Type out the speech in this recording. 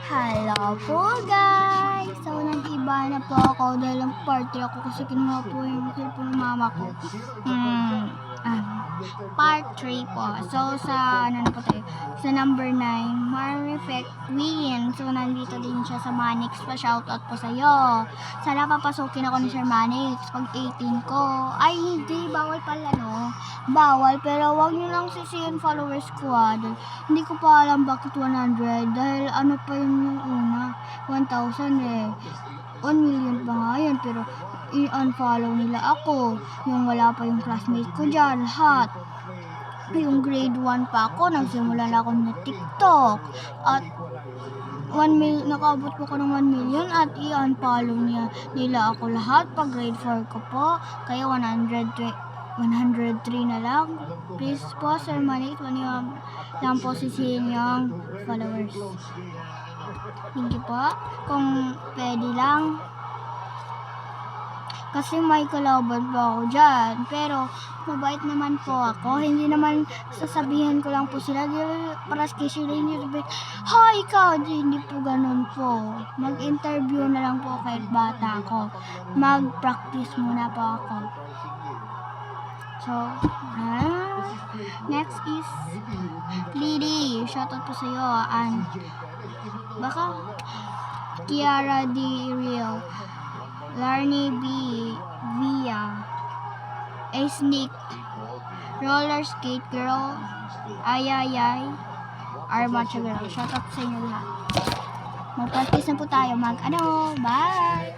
Hello po guys! So nag-iba na po ako dahil ang party ako kasi kinuha po yung cellphone ng mama ko. Part 3 po. So sa ano na po tayo? Sa number 9, Marifect Queen. So nandito din siya sa Manix pa. Shoutout po sa'yo. Sana papasukin ako ni Sir Manix pag 18 ko. Ay hindi, bawal pala no. Bawal, pero wag nyo lang sisihin followers ko hindi ko pa alam bakit 100 dahil ano pa yun yung una 1,000 1 million pa nga yan, pero i-unfollow nila ako. Yung wala pa yung classmate ko dyan, lahat. Yung grade 1 pa ako, nagsimula na ako na TikTok. At 1 million, nakaabot ko ng 1 million at i-unfollow nila ako lahat pag grade 4 ko po. Kaya 103 na lang. Please po, Sir Manix, lang po sisihin yung followers. Thank you po. Kung pwede lang. Kasi may kalaban pa ako dyan. Pero, mabait naman po ako. Hindi naman sasabihin ko lang po sila. Para kasi hindi sabihin, ha, ikaw, hindi po ganun po. Mag-interview na lang po kahit bata ako. Mag-practice muna po ako. So, next is Lily. Shoutout po sa'yo. And baka Kiara D. Real, Larny B. Via, A Sneak, Roller Skate Girl, Ayayay, Armacha Girl. Shoutout sa inyo lahat. Mag-practice na po tayo. Bye!